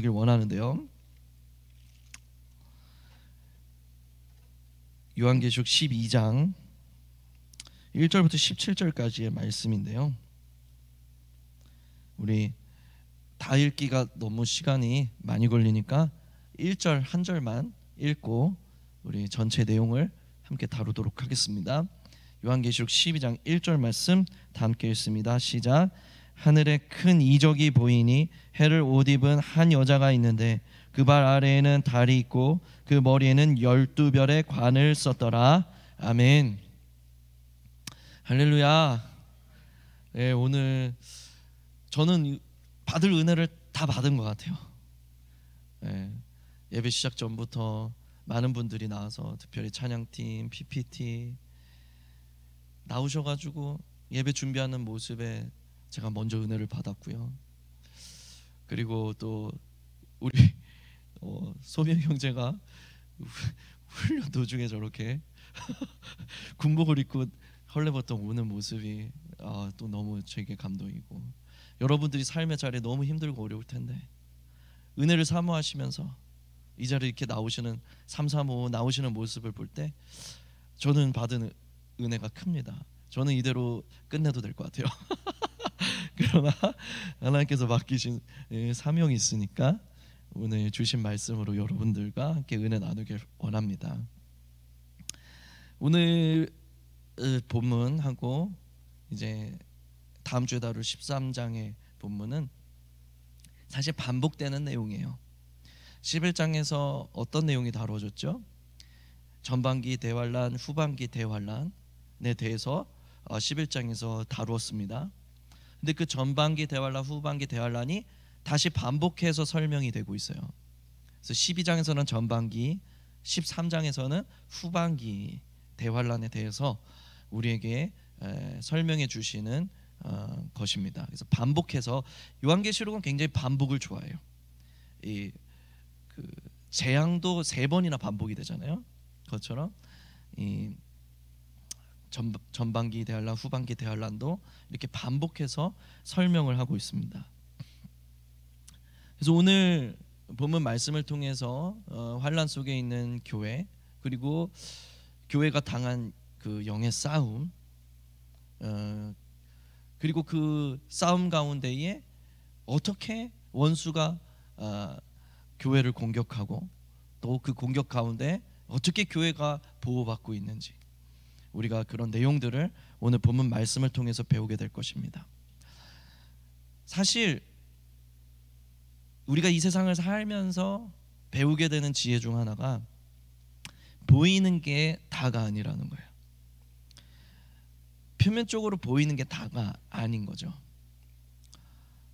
나누길 원하는데요. 요한계시록 12장 1절부터 17절까지의 말씀인데요. 우리 다 읽기가 너무 시간이 많이 걸리니까 1절 한 절만 읽고 우리 전체 내용을 함께 다루도록 하겠습니다. 요한계시록 12장 1절 말씀 다 함께 읽습니다. 시작. 하늘에 큰 이적이 보이니 해를 옷 입은 한 여자가 있는데 그 발 아래에는 달이 있고 그 머리에는 12별의 관을 썼더라. 아멘. 할렐루야. 네, 오늘 저는 받을 은혜를 다 받은 것 같아요. 네, 예배 시작 전부터 많은 분들이 나와서 특별히 찬양팀, PPT 나오셔가지고 예배 준비하는 모습에 제가 먼저 은혜를 받았고요. 그리고 또 우리 소명 형제가 훈련 도중에 저렇게 군복을 입고 헐레벌떡 오는 모습이 또 너무 제게 감동이고, 여러분들이 삶의 자리에 너무 힘들고 어려울 텐데 은혜를 사모하시면서 이 자리에 이렇게 나오시는 335 나오시는 모습을 볼 때 저는 받은 은혜가 큽니다. 저는 이대로 끝내도 될 것 같아요. 그러나 하나님께서 맡기신 사명이 있으니까 오늘 주신 말씀으로 여러분들과 함께 은혜 나누길 원합니다. 오늘 본문하고 이제 다음 주에 다룰 13장의 본문은 사실 반복되는 내용이에요. 11장에서 어떤 내용이 다루어졌죠? 전반기 대환란, 후반기 대환란에 대해서 11장에서 다루었습니다. 근데 그 전반기 대환란, 후반기 대환란이 다시 반복해서 설명이 되고 있어요. 그래서 12장에서는 전반기, 13장에서는 후반기 대환란에 대해서 우리에게 설명해 주시는 것입니다. 그래서 반복해서, 요한계시록은 굉장히 반복을 좋아해요. 그 재앙도 3번이나 반복이 되잖아요. 그것처럼 이 전반기 대환란, 후반기 대환란도 이렇게 반복해서 설명을 하고 있습니다. 그래서 오늘 본문 말씀을 통해서 환란 속에 있는 교회, 그리고 교회가 당한 그 영의 싸움, 그리고 그 싸움 가운데에 어떻게 원수가 교회를 공격하고 또 그 공격 가운데 어떻게 교회가 보호받고 있는지, 우리가 그런 내용들을 오늘 본문 말씀을 통해서 배우게 될 것입니다. 사실 우리가 이 세상을 살면서 배우게 되는 지혜 중 하나가 보이는 게 다가 아니라는 거예요. 표면적으로 보이는 게 다가 아닌 거죠.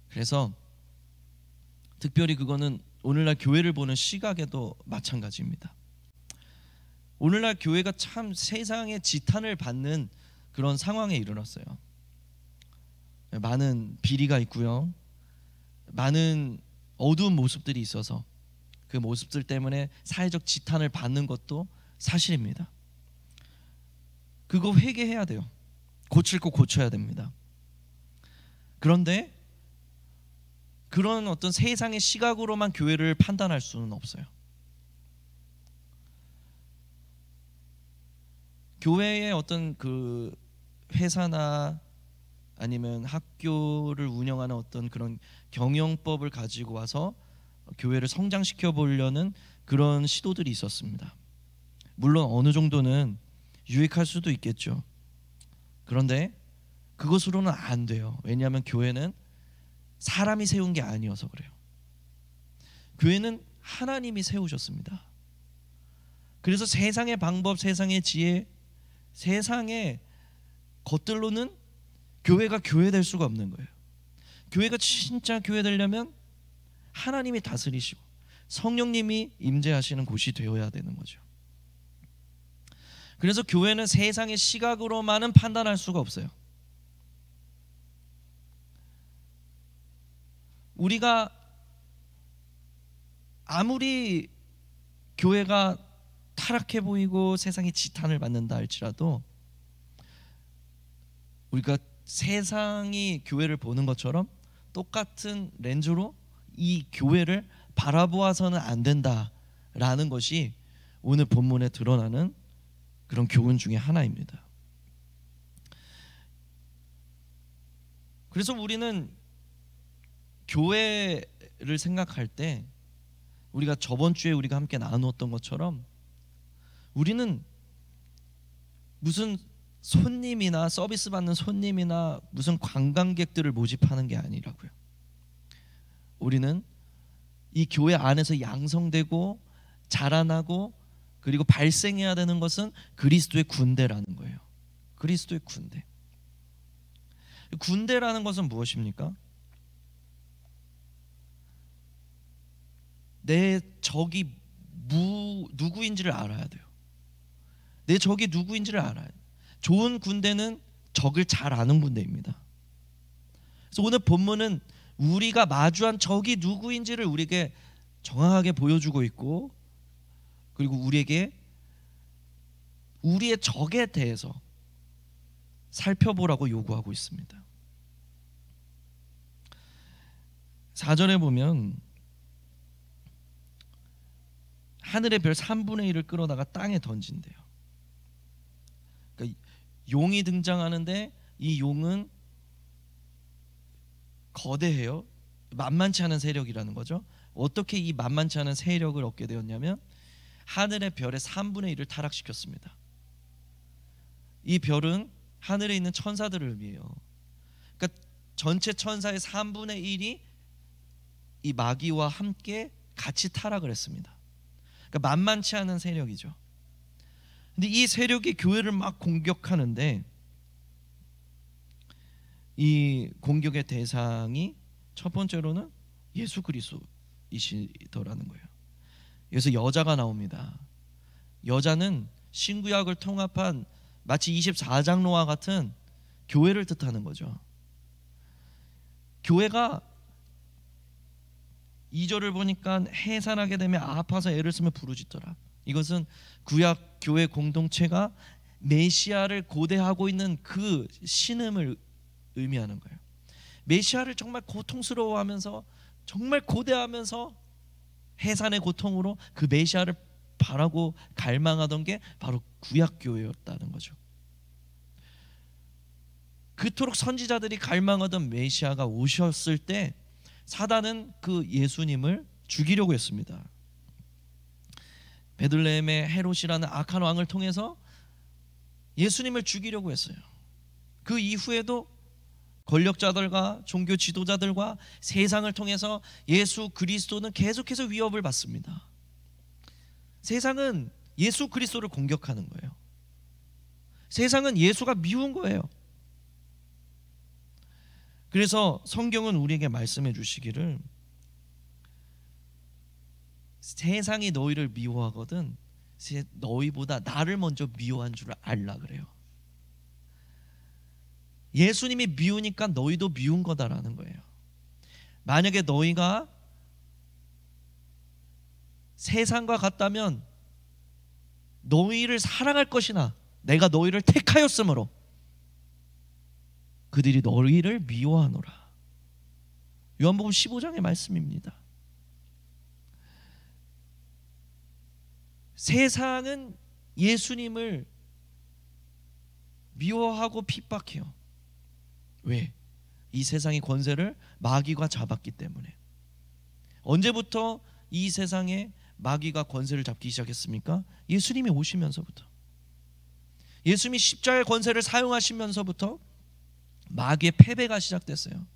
그래서 특별히 그거는 오늘날 교회를 보는 시각에도 마찬가지입니다. 오늘날 교회가 참 세상의 지탄을 받는 그런 상황에 이르렀어요. 많은 비리가 있고요, 많은 어두운 모습들이 있어서 그 모습들 때문에 사회적 지탄을 받는 것도 사실입니다. 그거 회개해야 돼요. 고칠 거 고쳐야 됩니다. 그런데 그런 어떤 세상의 시각으로만 교회를 판단할 수는 없어요. 교회의 어떤 그 회사나 아니면 학교를 운영하는 어떤 그런 경영법을 가지고 와서 교회를 성장시켜 보려는 그런 시도들이 있었습니다. 물론 어느 정도는 유익할 수도 있겠죠. 그런데 그것으로는 안 돼요. 왜냐하면 교회는 사람이 세운 게 아니어서 그래요. 교회는 하나님이 세우셨습니다. 그래서 세상의 방법, 세상의 지혜, 세상의 것들로는 교회가 교회될 수가 없는 거예요. 교회가 진짜 교회 되려면 하나님이 다스리시고 성령님이 임재하시는 곳이 되어야 되는 거죠. 그래서 교회는 세상의 시각으로만은 판단할 수가 없어요. 우리가 아무리 교회가 타락해 보이고 세상의 지탄을 받는다 할지라도 우리가 세상이 교회를 보는 것처럼 똑같은 렌즈로 이 교회를 바라보아서는 안 된다라는 것이 오늘 본문에 드러나는 그런 교훈 중에 하나입니다. 그래서 우리는 교회를 생각할 때 우리가 저번 주에 우리가 함께 나누었던 것처럼 우리는 무슨 손님이나 서비스 받는 손님이나 무슨 관광객들을 모집하는 게 아니라고요. 우리는 이 교회 안에서 양성되고 자라나고 그리고 발생해야 되는 것은 그리스도의 군대라는 거예요. 그리스도의 군대. 군대라는 것은 무엇입니까? 내 적이 누구인지를 알아야 돼요. 내 적이 누구인지를 알아야 돼요. 좋은 군대는 적을 잘 아는 군대입니다. 그래서 오늘 본문은 우리가 마주한 적이 누구인지를 우리에게 정확하게 보여주고 있고, 그리고 우리에게 우리의 적에 대해서 살펴보라고 요구하고 있습니다. 4절에 보면 하늘의 별 3분의 1을 끌어다가 땅에 던진대요. 그러니까 용이 등장하는데 이 용은 거대해요. 만만치 않은 세력이라는 거죠. 어떻게 이 만만치 않은 세력을 얻게 되었냐면 하늘의 별의 3분의 1을 타락시켰습니다. 이 별은 하늘에 있는 천사들을 의미해요. 그러니까 전체 천사의 3분의 1이 이 마귀와 함께 같이 타락을 했습니다. 그러니까 만만치 않은 세력이죠. 근데 이 세력이 교회를 막 공격하는데 이 공격의 대상이 첫 번째로는 예수 그리스도이시더라는 거예요. 여기서 여자가 나옵니다. 여자는 신구약을 통합한 마치 24장로와 같은 교회를 뜻하는 거죠. 교회가 2절을 보니까 해산하게 되면 아파서 애를 쓰며 부르짖더라. 이것은 구약 교회 공동체가 메시아를 고대하고 있는 그 신음을 의미하는 거예요. 메시아를 정말 고통스러워하면서 정말 고대하면서 해산의 고통으로 그 메시아를 바라고 갈망하던 게 바로 구약 교회였다는 거죠. 그토록 선지자들이 갈망하던 메시아가 오셨을 때 사단은 그 예수님을 죽이려고 했습니다. 베들레헴의 헤롯이라는 악한 왕을 통해서 예수님을 죽이려고 했어요. 그 이후에도 권력자들과 종교 지도자들과 세상을 통해서 예수 그리스도는 계속해서 위협을 받습니다. 세상은 예수 그리스도를 공격하는 거예요. 세상은 예수가 미운 거예요. 그래서 성경은 우리에게 말씀해 주시기를 세상이 너희를 미워하거든 너희보다 나를 먼저 미워한 줄 알라 그래요. 예수님이 미우니까 너희도 미운 거다라는 거예요. 만약에 너희가 세상과 같다면 너희를 사랑할 것이나 내가 너희를 택하였으므로 그들이 너희를 미워하노라. 요한복음 15장의 말씀입니다. 세상은 예수님을 미워하고 핍박해요. 왜? 이 세상의 권세를 마귀가 잡았기 때문에. 언제부터 이 세상에 마귀가 권세를 잡기 시작했습니까? 예수님이 오시면서부터. 예수님이 십자가의 권세를 사용하시면서부터 마귀의 패배가 시작됐어요.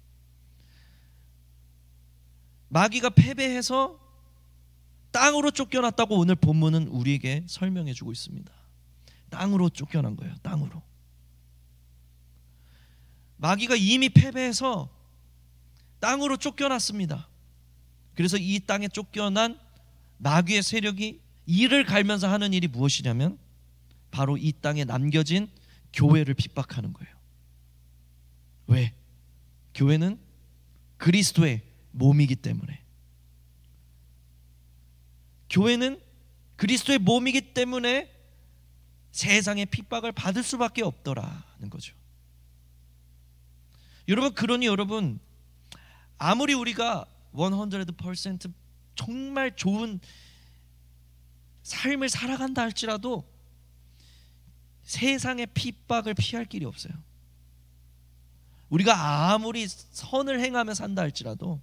마귀가 패배해서 땅으로 쫓겨났다고 오늘 본문은 우리에게 설명해 주고 있습니다. 땅으로 쫓겨난 거예요. 땅으로. 마귀가 이미 패배해서 땅으로 쫓겨났습니다. 그래서 이 땅에 쫓겨난 마귀의 세력이 이를 갈면서 하는 일이 무엇이냐면 바로 이 땅에 남겨진 교회를 핍박하는 거예요. 왜? 교회는 그리스도의 몸이기 때문에. 교회는 그리스도의 몸이기 때문에 세상의 핍박을 받을 수밖에 없더라는 거죠. 여러분, 그러니 여러분, 아무리 우리가 100% 정말 좋은 삶을 살아간다 할지라도 세상의 핍박을 피할 길이 없어요. 우리가 아무리 선을 행하며 산다 할지라도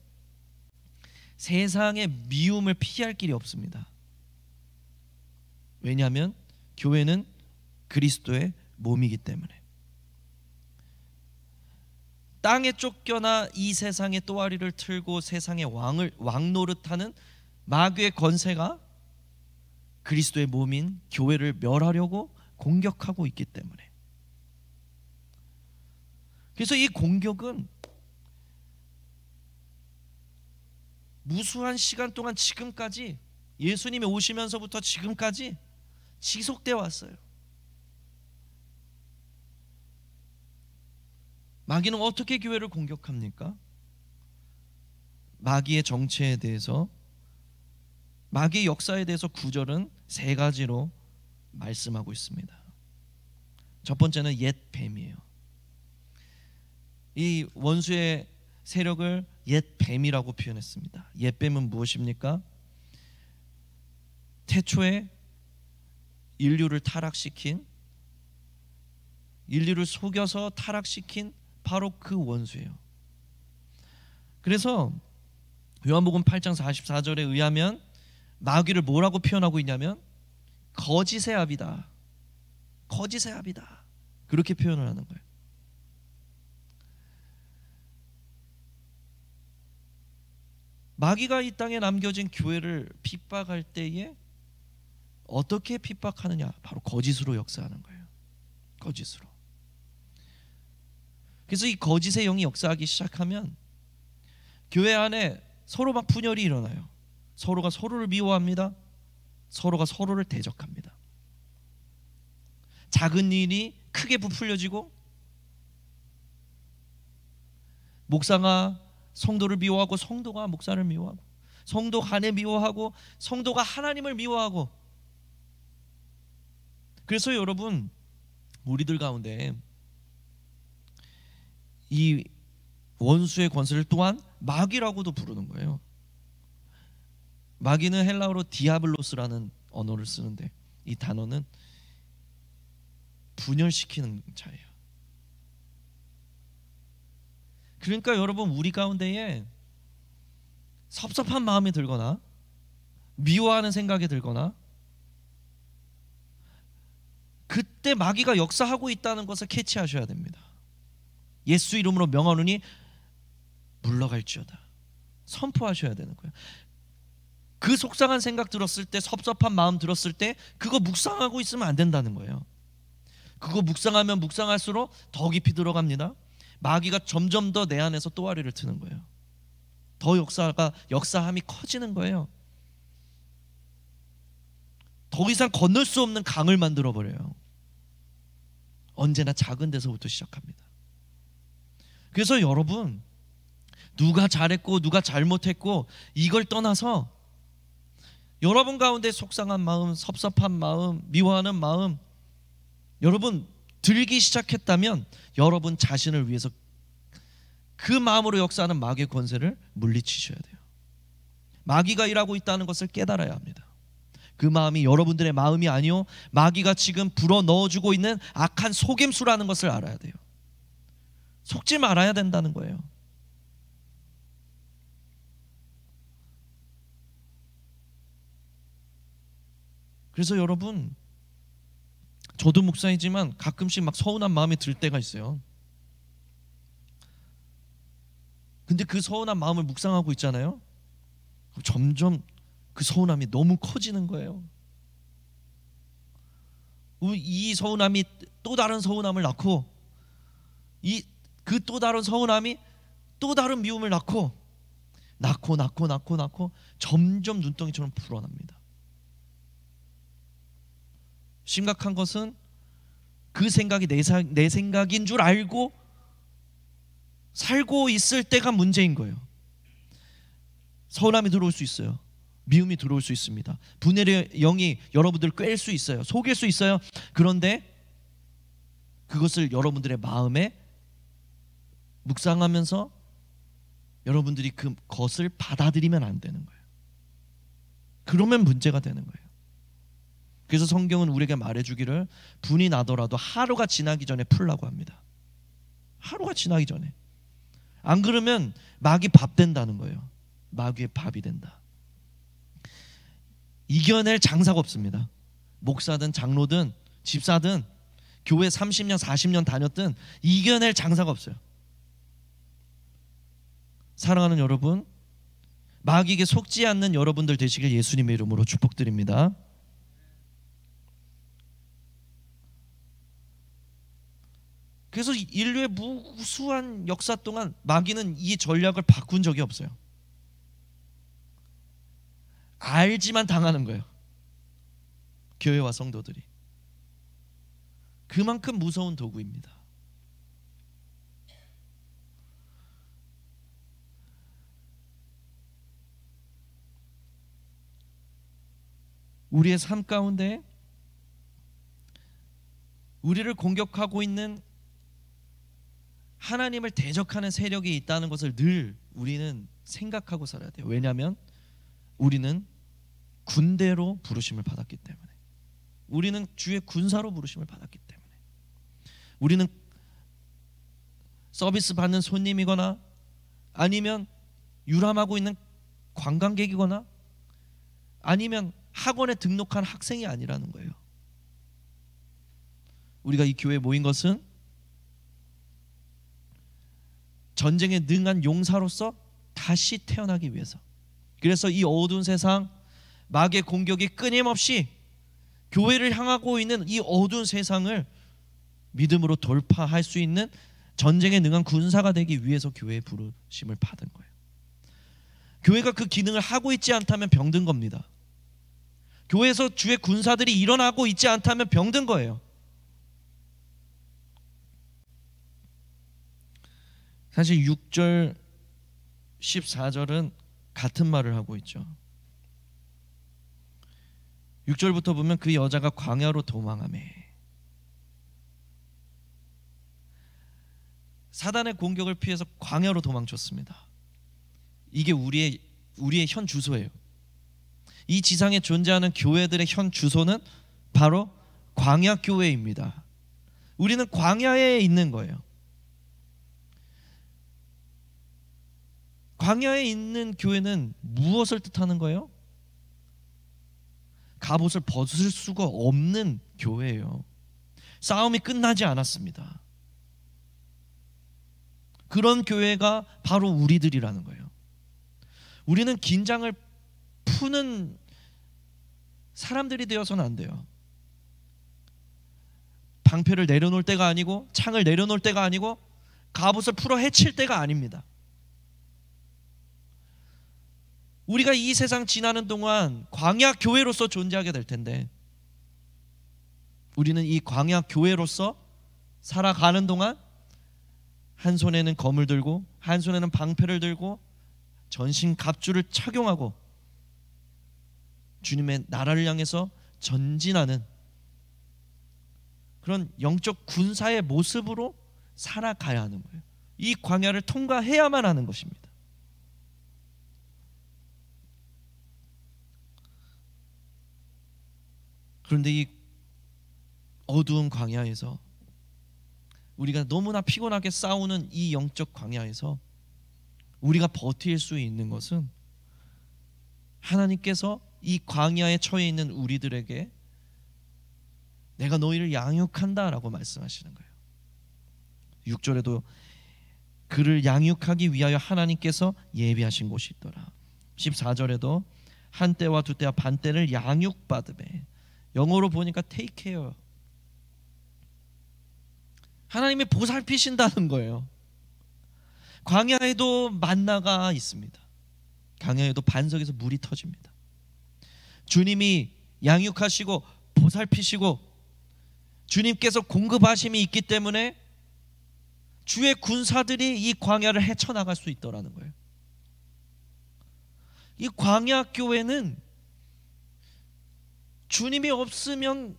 세상의 미움을 피할 길이 없습니다. 왜냐하면 교회는 그리스도의 몸이기 때문에. 땅에 쫓겨나 이 세상의 또아리를 틀고 세상의 왕노릇하는 마귀의 권세가 그리스도의 몸인 교회를 멸하려고 공격하고 있기 때문에. 그래서 이 공격은 무수한 시간 동안 지금까지, 예수님이 오시면서부터 지금까지 지속되어 왔어요. 마귀는 어떻게 교회를 공격합니까? 마귀의 정체에 대해서, 마귀의 역사에 대해서 구절은 세 가지로 말씀하고 있습니다. 첫 번째는 옛 뱀이에요. 이 원수의 세력을 옛 뱀이라고 표현했습니다. 옛 뱀은 무엇입니까? 태초에 인류를 타락시킨, 인류를 속여서 타락시킨 바로 그 원수예요. 그래서 요한복음 8장 44절에 의하면 마귀를 뭐라고 표현하고 있냐면 거짓의 아비다, 거짓의 아비다, 그렇게 표현을 하는 거예요. 마귀가 이 땅에 남겨진 교회를 핍박할 때에 어떻게 핍박하느냐? 바로 거짓으로 역사하는 거예요. 거짓으로. 그래서 이 거짓의 영이 역사하기 시작하면 교회 안에 서로 막 분열이 일어나요. 서로가 서로를 미워합니다. 서로가 서로를 대적합니다. 작은 일이 크게 부풀려지고, 목사가 성도를 미워하고 성도가 목사를 미워하고, 성도 간에 미워하고 성도가 하나님을 미워하고. 그래서 여러분, 우리들 가운데 이 원수의 권세를 또한 마귀라고도 부르는 거예요. 마귀는 헬라어로 디아블로스라는 언어를 쓰는데 이 단어는 분열시키는 자예요. 그러니까 여러분, 우리 가운데에 섭섭한 마음이 들거나 미워하는 생각이 들거나, 그때 마귀가 역사하고 있다는 것을 캐치하셔야 됩니다. 예수 이름으로 명하노니 물러갈지어다 선포하셔야 되는 거예요. 그 속상한 생각 들었을 때, 섭섭한 마음 들었을 때 그거 묵상하고 있으면 안 된다는 거예요. 그거 묵상하면 묵상할수록 더 깊이 들어갑니다. 마귀가 점점 더 내 안에서 또아리를 트는 거예요. 더 역사함이 커지는 거예요. 더 이상 건널 수 없는 강을 만들어 버려요. 언제나 작은 데서부터 시작합니다. 그래서 여러분, 누가 잘했고 누가 잘못했고 이걸 떠나서 여러분 가운데 속상한 마음, 섭섭한 마음, 미워하는 마음 여러분 들기 시작했다면 여러분 자신을 위해서 그 마음으로 역사하는 마귀의 권세를 물리치셔야 돼요. 마귀가 일하고 있다는 것을 깨달아야 합니다. 그 마음이 여러분들의 마음이 아니요 마귀가 지금 불어 넣어주고 있는 악한 속임수라는 것을 알아야 돼요. 속지 말아야 된다는 거예요. 그래서 여러분, 저도 목사이지만 가끔씩 막 서운한 마음이 들 때가 있어요. 근데 그 서운한 마음을 묵상하고 있잖아요. 점점 그 서운함이 너무 커지는 거예요. 이 서운함이 또 다른 서운함을 낳고, 그 또 다른 서운함이 또 다른 미움을 낳고 점점 눈덩이처럼 불어납니다. 심각한 것은 그 생각이 내 생각인 줄 알고 살고 있을 때가 문제인 거예요. 서운함이 들어올 수 있어요. 미움이 들어올 수 있습니다. 분열의 영이 여러분들을 꿰일 수 있어요. 속일 수 있어요. 그런데 그것을 여러분들의 마음에 묵상하면서 여러분들이 그것을 받아들이면 안 되는 거예요. 그러면 문제가 되는 거예요. 그래서 성경은 우리에게 말해주기를 분이 나더라도 하루가 지나기 전에 풀라고 합니다. 하루가 지나기 전에. 안 그러면 마귀 밥 된다는 거예요. 마귀의 밥이 된다. 이겨낼 장사가 없습니다. 목사든 장로든 집사든 교회 30년 40년 다녔든 이겨낼 장사가 없어요. 사랑하는 여러분, 마귀에게 속지 않는 여러분들 되시길 예수님의 이름으로 축복드립니다. 그래서 인류의 무수한 역사 동안 마귀는 이 전략을 바꾼 적이 없어요. 알지만 당하는 거예요. 교회와 성도들이. 그만큼 무서운 도구입니다. 우리의 삶 가운데 우리를 공격하고 있는 하나님을 대적하는 세력이 있다는 것을 늘 우리는 생각하고 살아야 돼요. 왜냐하면 우리는 군대로 부르심을 받았기 때문에, 우리는 주의 군사로 부르심을 받았기 때문에, 우리는 서비스 받는 손님이거나 아니면 유람하고 있는 관광객이거나 아니면 학원에 등록한 학생이 아니라는 거예요. 우리가 이 교회에 모인 것은 전쟁에 능한 용사로서 다시 태어나기 위해서. 그래서 이 어두운 세상, 마귀의 공격이 끊임없이 교회를 향하고 있는 이 어두운 세상을 믿음으로 돌파할 수 있는 전쟁에 능한 군사가 되기 위해서 교회에 부르심을 받은 거예요. 교회가 그 기능을 하고 있지 않다면 병든 겁니다. 교회에서 주의 군사들이 일어나고 있지 않다면 병든 거예요. 사실 6절 14절은 같은 말을 하고 있죠. 6절부터 보면 그 여자가 광야로 도망하매. 사단의 공격을 피해서 광야로 도망쳤습니다. 이게 우리의 현 주소예요. 이 지상에 존재하는 교회들의 현 주소는 바로 광야 교회입니다. 우리는 광야에 있는 거예요. 광야에 있는 교회는 무엇을 뜻하는 거예요? 갑옷을 벗을 수가 없는 교회예요. 싸움이 끝나지 않았습니다. 그런 교회가 바로 우리들이라는 거예요. 우리는 긴장을 푸는 사람들이 되어서는 안 돼요. 방패를 내려놓을 때가 아니고 창을 내려놓을 때가 아니고 갑옷을 풀어 헤칠 때가 아닙니다. 우리가 이 세상 지나는 동안 광야 교회로서 존재하게 될 텐데, 우리는 이 광야 교회로서 살아가는 동안 한 손에는 검을 들고 한 손에는 방패를 들고 전신 갑주를 착용하고 주님의 나라를 향해서 전진하는 그런 영적 군사의 모습으로 살아가야 하는 거예요. 이 광야를 통과해야만 하는 것입니다. 그런데 이 어두운 광야에서, 우리가 너무나 피곤하게 싸우는 이 영적 광야에서 우리가 버틸 수 있는 것은 하나님께서 이 광야에 처해 있는 우리들에게 내가 너희를 양육한다 라고 말씀하시는 거예요. 6절에도 그를 양육하기 위하여 하나님께서 예비하신 곳이 있더라. 14절에도 한 때와 두 때와 반 때를 양육받으매. 영어로 보니까 take care. 하나님이 보살피신다는 거예요. 광야에도 만나가 있습니다. 광야에도 반석에서 물이 터집니다. 주님이 양육하시고 보살피시고 주님께서 공급하심이 있기 때문에 주의 군사들이 이 광야를 헤쳐나갈 수 있더라는 거예요. 이 광야 교회는 주님이 없으면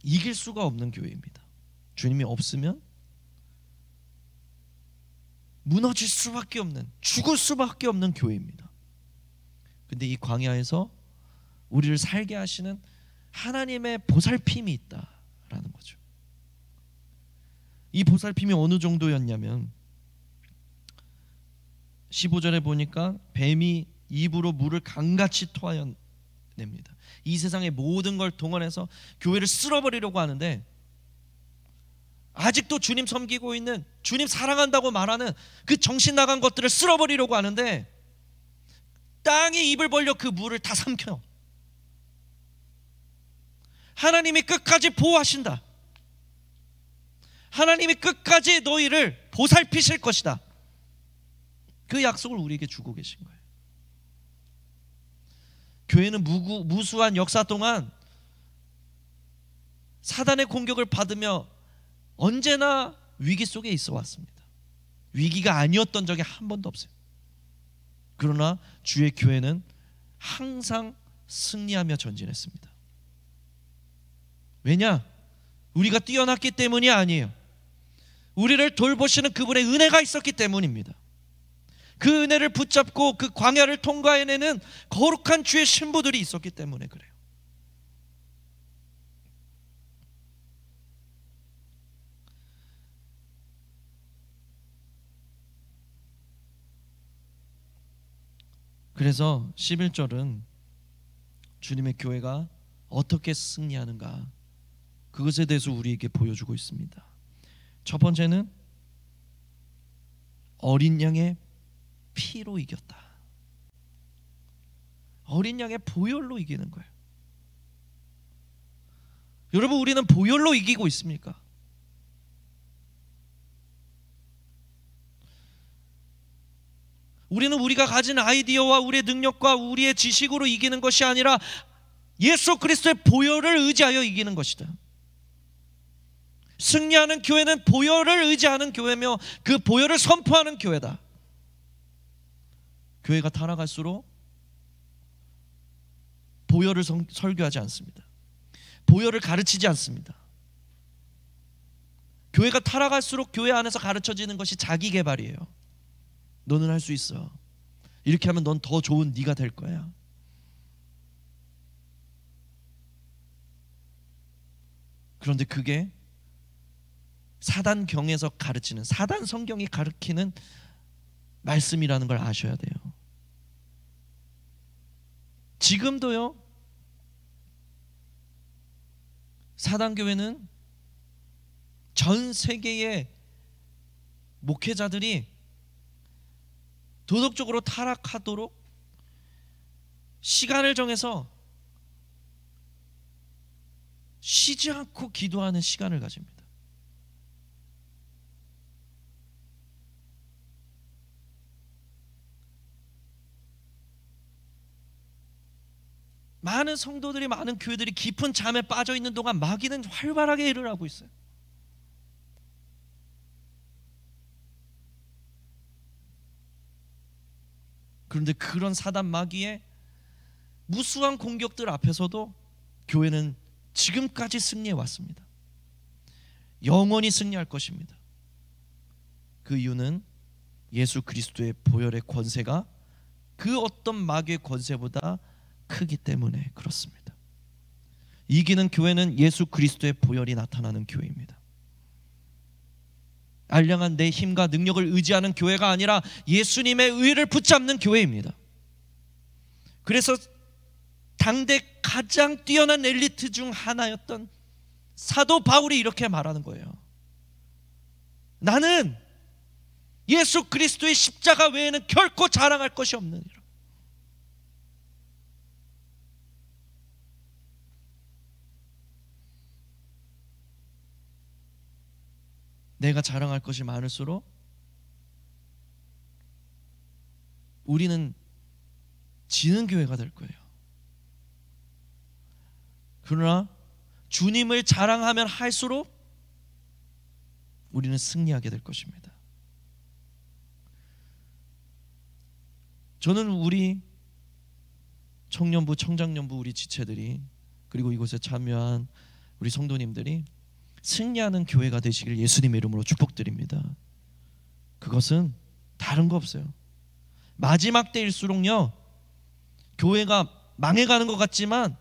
이길 수가 없는 교회입니다. 주님이 없으면 무너질 수밖에 없는, 죽을 수밖에 없는 교회입니다. 근데 이 광야에서 우리를 살게 하시는 하나님의 보살핌이 있다라는 거죠. 이 보살핌이 어느 정도였냐면 15절에 보니까 뱀이 입으로 물을 강같이 토하여냅니다. 이 세상의 모든 걸 동원해서 교회를 쓸어버리려고 하는데, 아직도 주님 섬기고 있는, 주님 사랑한다고 말하는 그 정신 나간 것들을 쓸어버리려고 하는데, 땅이 입을 벌려 그 물을 다 삼켜. 하나님이 끝까지 보호하신다. 하나님이 끝까지 너희를 보살피실 것이다. 그 약속을 우리에게 주고 계신 거예요. 교회는 무수한 역사 동안 사단의 공격을 받으며 언제나 위기 속에 있어 왔습니다. 위기가 아니었던 적이 한 번도 없어요. 그러나 주의 교회는 항상 승리하며 전진했습니다. 왜냐? 우리가 뛰어났기 때문이 아니에요. 우리를 돌보시는 그분의 은혜가 있었기 때문입니다. 그 은혜를 붙잡고 그 광야를 통과해내는 거룩한 주의 신부들이 있었기 때문에 그래요. 그래서 11절은 주님의 교회가 어떻게 승리하는가, 그것에 대해서 우리에게 보여주고 있습니다. 첫 번째는 어린 양의 피로 이겼다. 어린 양의 보혈로 이기는 거예요. 여러분, 우리는 보혈로 이기고 있습니까? 우리는 우리가 가진 아이디어와 우리의 능력과 우리의 지식으로 이기는 것이 아니라 예수 그리스도의 보혈을 의지하여 이기는 것이다. 승리하는 교회는 보혈을 의지하는 교회며 그 보혈을 선포하는 교회다. 교회가 타락할수록 보혈을 설교하지 않습니다. 보혈을 가르치지 않습니다. 교회가 타락할수록 교회 안에서 가르쳐지는 것이 자기 개발이에요. 너는 할 수 있어. 이렇게 하면 넌 더 좋은 네가 될 거야. 그런데 그게 사단경에서 가르치는, 사단 성경이 가르치는 말씀이라는 걸 아셔야 돼요. 지금도요, 사단교회는 전 세계의 목회자들이 도덕적으로 타락하도록 시간을 정해서 쉬지 않고 기도하는 시간을 가집니다. 많은 성도들이, 많은 교회들이 깊은 잠에 빠져 있는 동안 마귀는 활발하게 일을 하고 있어요. 그런데 그런 사단 마귀의 무수한 공격들 앞에서도 교회는 지금까지 승리해 왔습니다. 영원히 승리할 것입니다. 그 이유는 예수 그리스도의 보혈의 권세가 그 어떤 마귀의 권세보다 크기 때문에 그렇습니다. 이기는 교회는 예수 그리스도의 보혈이 나타나는 교회입니다. 알량한 내 힘과 능력을 의지하는 교회가 아니라 예수님의 의를 붙잡는 교회입니다. 그래서 당대 가장 뛰어난 엘리트 중 하나였던 사도 바울이 이렇게 말하는 거예요. 나는 예수 그리스도의 십자가 외에는 결코 자랑할 것이 없느니라. 내가 자랑할 것이 많을수록 우리는 지는 교회가 될 거예요. 그러나 주님을 자랑하면 할수록 우리는 승리하게 될 것입니다. 저는 우리 청년부, 청장년부 우리 지체들이, 그리고 이곳에 참여한 우리 성도님들이 승리하는 교회가 되시길 예수님의 이름으로 축복드립니다. 그것은 다른 거 없어요. 마지막 때일수록요, 교회가 망해가는 것 같지만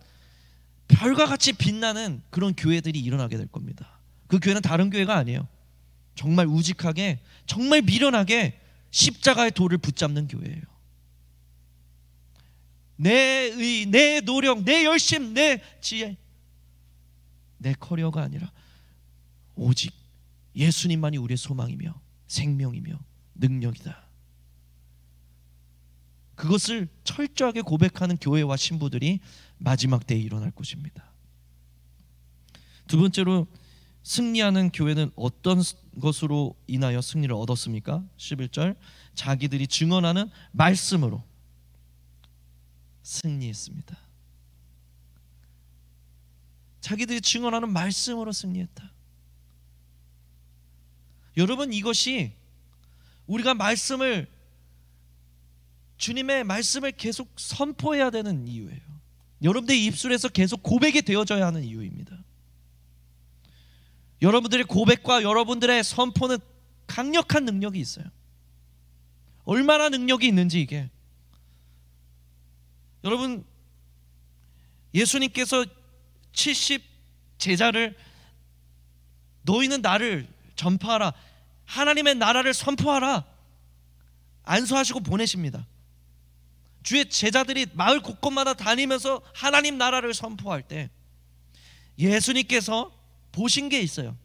별과 같이 빛나는 그런 교회들이 일어나게 될 겁니다. 그 교회는 다른 교회가 아니에요. 정말 우직하게, 정말 미련하게 십자가의 도를 붙잡는 교회예요. 내 의, 내 노력, 내 열심, 내 지혜, 내 커리어가 아니라 오직 예수님만이 우리의 소망이며 생명이며 능력이다. 그것을 철저하게 고백하는 교회와 신부들이 마지막 때에 일어날 것입니다. 두 번째로, 승리하는 교회는 어떤 것으로 인하여 승리를 얻었습니까? 11절, 자기들이 증언하는 말씀으로 승리했습니다. 자기들이 증언하는 말씀으로 승리했다. 여러분, 이것이 우리가 주님의 말씀을 계속 선포해야 되는 이유예요. 여러분들의 입술에서 계속 고백이 되어져야 하는 이유입니다. 여러분들의 고백과 여러분들의 선포는 강력한 능력이 있어요. 얼마나 능력이 있는지, 이게 여러분, 예수님께서 70 제자를 너희는 나를 전파하라, 하나님의 나라를 선포하라 안수하시고 보내십니다. 주의 제자들이 마을 곳곳마다 다니면서 하나님 나라를 선포할 때 예수님께서 보신 게 있어요.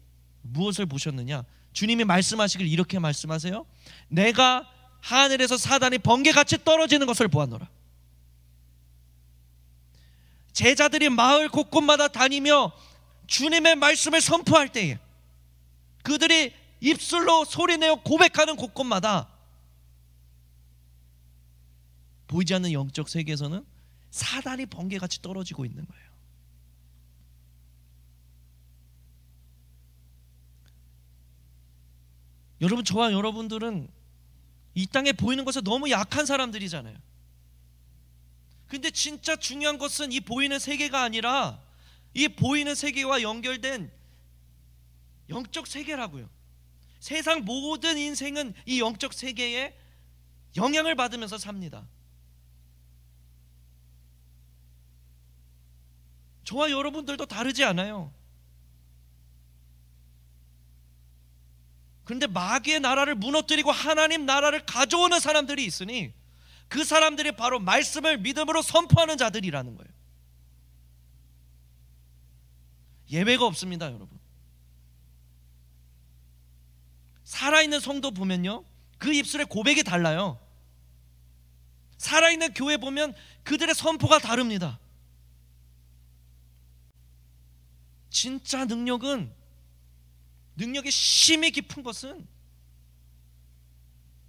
무엇을 보셨느냐? 주님이 말씀하시길 이렇게 말씀하세요. 내가 하늘에서 사단이 번개같이 떨어지는 것을 보았노라. 제자들이 마을 곳곳마다 다니며 주님의 말씀을 선포할 때에, 그들이 입술로 소리내어 고백하는 곳곳마다 보이지 않는 영적 세계에서는 사단이 번개같이 떨어지고 있는 거예요. 여러분, 저와 여러분들은 이 땅에 보이는 것에 너무 약한 사람들이잖아요. 근데 진짜 중요한 것은 이 보이는 세계가 아니라 이 보이는 세계와 연결된 영적 세계라고요. 세상 모든 인생은 이 영적 세계에 영향을 받으면서 삽니다. 저와 여러분들도 다르지 않아요. 그런데 마귀의 나라를 무너뜨리고 하나님 나라를 가져오는 사람들이 있으니 그 사람들이 바로 말씀을 믿음으로 선포하는 자들이라는 거예요. 예외가 없습니다, 여러분. 살아있는 성도 보면요, 그 입술의 고백이 달라요. 살아있는 교회 보면 그들의 선포가 다릅니다. 진짜 능력이 심히 깊은 것은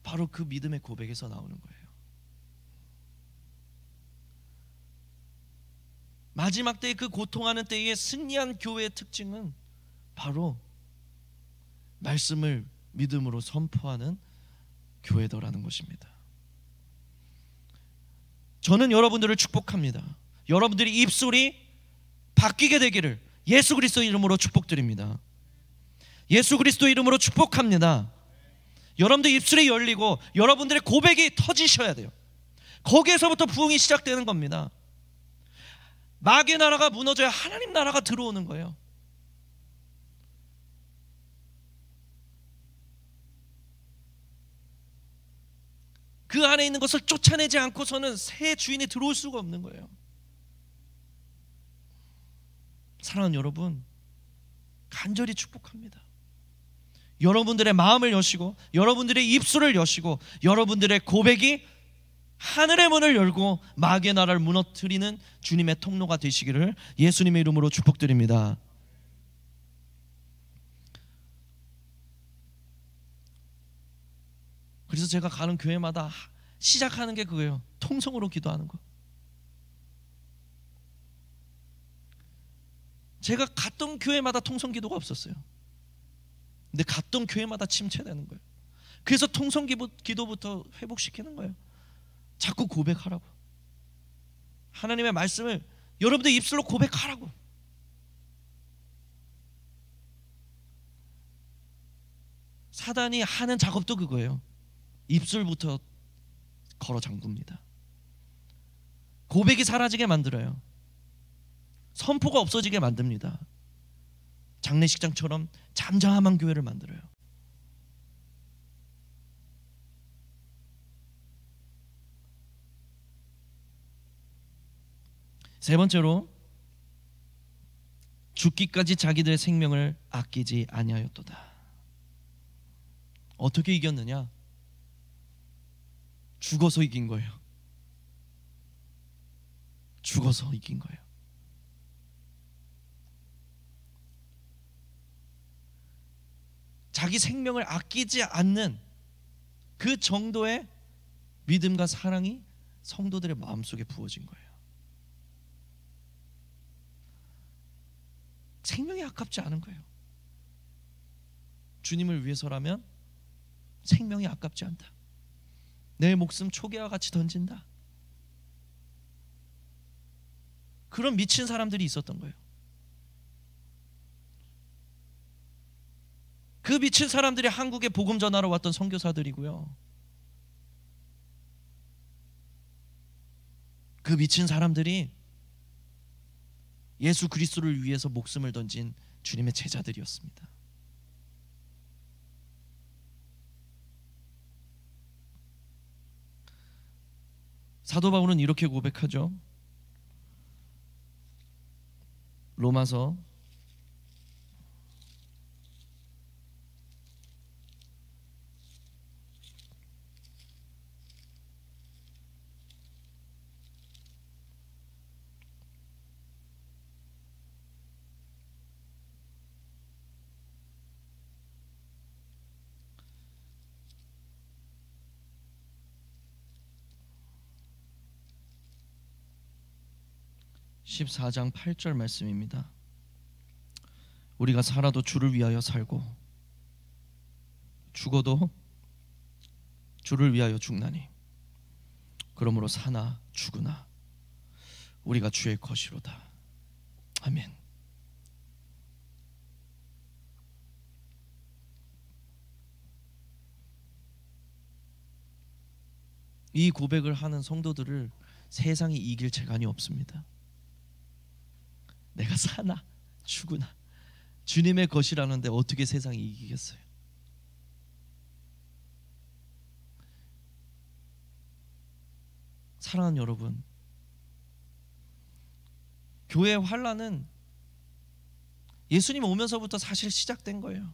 바로 그 믿음의 고백에서 나오는 거예요. 마지막 때에, 그 고통하는 때에 승리한 교회의 특징은 바로 말씀을 믿음으로 선포하는 교회더라는 것입니다. 저는 여러분들을 축복합니다. 여러분들이 입술이 바뀌게 되기를 예수 그리스도 이름으로 축복드립니다. 예수 그리스도 이름으로 축복합니다. 여러분들 입술이 열리고 여러분들의 고백이 터지셔야 돼요. 거기에서부터 부흥이 시작되는 겁니다. 마귀의 나라가 무너져야 하나님 나라가 들어오는 거예요. 그 안에 있는 것을 쫓아내지 않고서는 새 주인이 들어올 수가 없는 거예요. 사랑하는 여러분, 간절히 축복합니다. 여러분들의 마음을 여시고 여러분들의 입술을 여시고 여러분들의 고백이 하늘의 문을 열고 마귀의 나라를 무너뜨리는 주님의 통로가 되시기를 예수님의 이름으로 축복드립니다. 그래서 제가 가는 교회마다 시작하는 게 그거예요. 통성으로 기도하는 거. 제가 갔던 교회마다 통성 기도가 없었어요. 근데 갔던 교회마다 침체되는 거예요. 그래서 통성 기도부터 회복시키는 거예요. 자꾸 고백하라고. 하나님의 말씀을 여러분들 입술로 고백하라고. 사단이 하는 작업도 그거예요. 입술부터 걸어 잠굽니다. 고백이 사라지게 만들어요. 선포가 없어지게 만듭니다. 장례식장처럼 잠잠한 교회를 만들어요. 세 번째로, 죽기까지 자기들의 생명을 아끼지 아니하였도다. 어떻게 이겼느냐? 죽어서 이긴 거예요. 죽어서 이긴 거예요. 자기 생명을 아끼지 않는 그 정도의 믿음과 사랑이 성도들의 마음속에 부어진 거예요. 생명이 아깝지 않은 거예요. 주님을 위해서라면 생명이 아깝지 않다. 내 목숨 초계와 같이 던진다. 그런 미친 사람들이 있었던 거예요. 그 미친 사람들이 한국에 복음 전하러 왔던 선교사들이고요. 그 미친 사람들이 예수 그리스도를 위해서 목숨을 던진 주님의 제자들이었습니다. 사도 바울은 이렇게 고백하죠. 로마서 14장 8절 말씀입니다. 우리가 살아도 주를 위하여 살고 죽어도 주를 위하여 죽나니 그러므로 사나 죽으나 우리가 주의 것이로다. 아멘. 이 고백을 하는 성도들을 세상이 이길 재간이 없습니다. 내가 사나 죽으나 주님의 것이라는데 어떻게 세상이 이기겠어요? 사랑하는 여러분, 교회의 환란은 예수님 오면서부터 사실 시작된 거예요.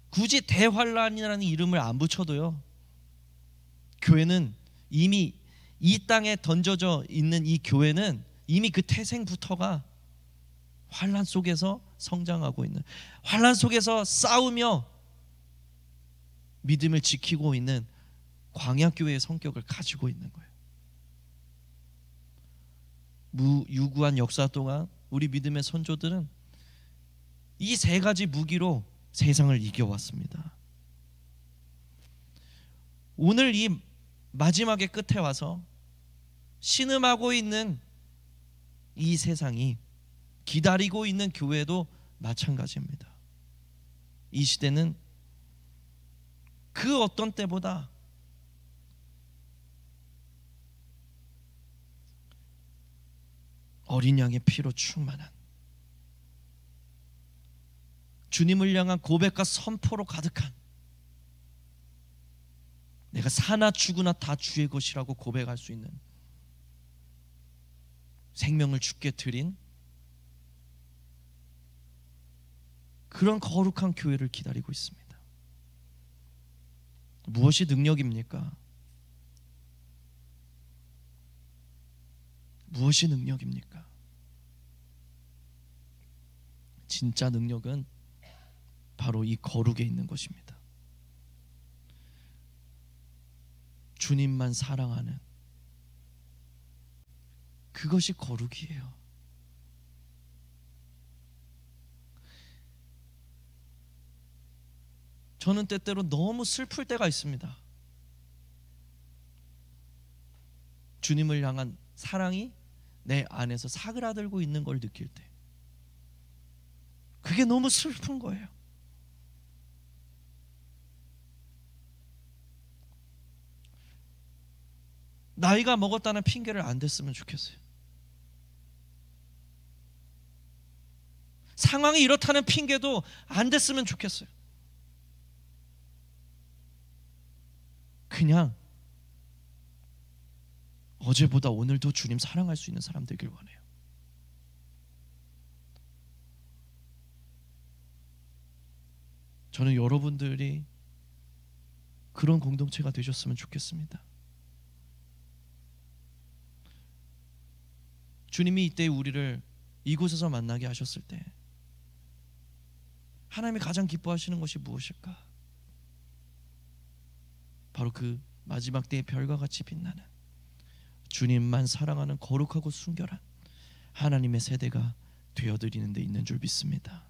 굳이 대환란이라는 이름을 안 붙여도요, 교회는 이미 이 땅에 던져져 있는 이 교회는 이미 그 태생부터가 환란 속에서 성장하고 있는, 환란 속에서 싸우며 믿음을 지키고 있는 광야교회의 성격을 가지고 있는 거예요. 무유구한 역사 동안 우리 믿음의 선조들은 이 세 가지 무기로 세상을 이겨왔습니다. 오늘 이 마지막의 끝에 와서 신음하고 있는 이 세상이 기다리고 있는 교회도 마찬가지입니다. 이 시대는 그 어떤 때보다 어린 양의 피로 충만한 주님을 향한 고백과 선포로 가득한, 내가 사나 죽으나 다 주의 것이라고 고백할 수 있는, 생명을 주께 드린 그런 거룩한 교회를 기다리고 있습니다. 무엇이 능력입니까? 무엇이 능력입니까? 진짜 능력은 바로 이 거룩에 있는 것입니다. 주님만 사랑하는 그것이 거룩이에요. 저는 때때로 너무 슬플 때가 있습니다. 주님을 향한 사랑이 내 안에서 사그라들고 있는 걸 느낄 때, 그게 너무 슬픈 거예요. 나이가 먹었다는 핑계를 안 댔으면 좋겠어요. 상황이 이렇다는 핑계도 안 댔으면 좋겠어요. 그냥 어제보다 오늘도 주님 사랑할 수 있는 사람 되길 원해요. 저는 여러분들이 그런 공동체가 되셨으면 좋겠습니다. 주님이 이때 우리를 이곳에서 만나게 하셨을 때 하나님이 가장 기뻐하시는 것이 무엇일까? 바로 그 마지막 때의 별과 같이 빛나는 주님만 사랑하는 거룩하고 순결한 하나님의 세대가 되어드리는 데 있는 줄 믿습니다.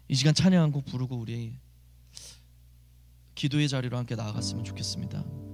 이 시간 찬양 한 곡 부르고 우리 기도의 자리로 함께 나아갔으면 좋겠습니다.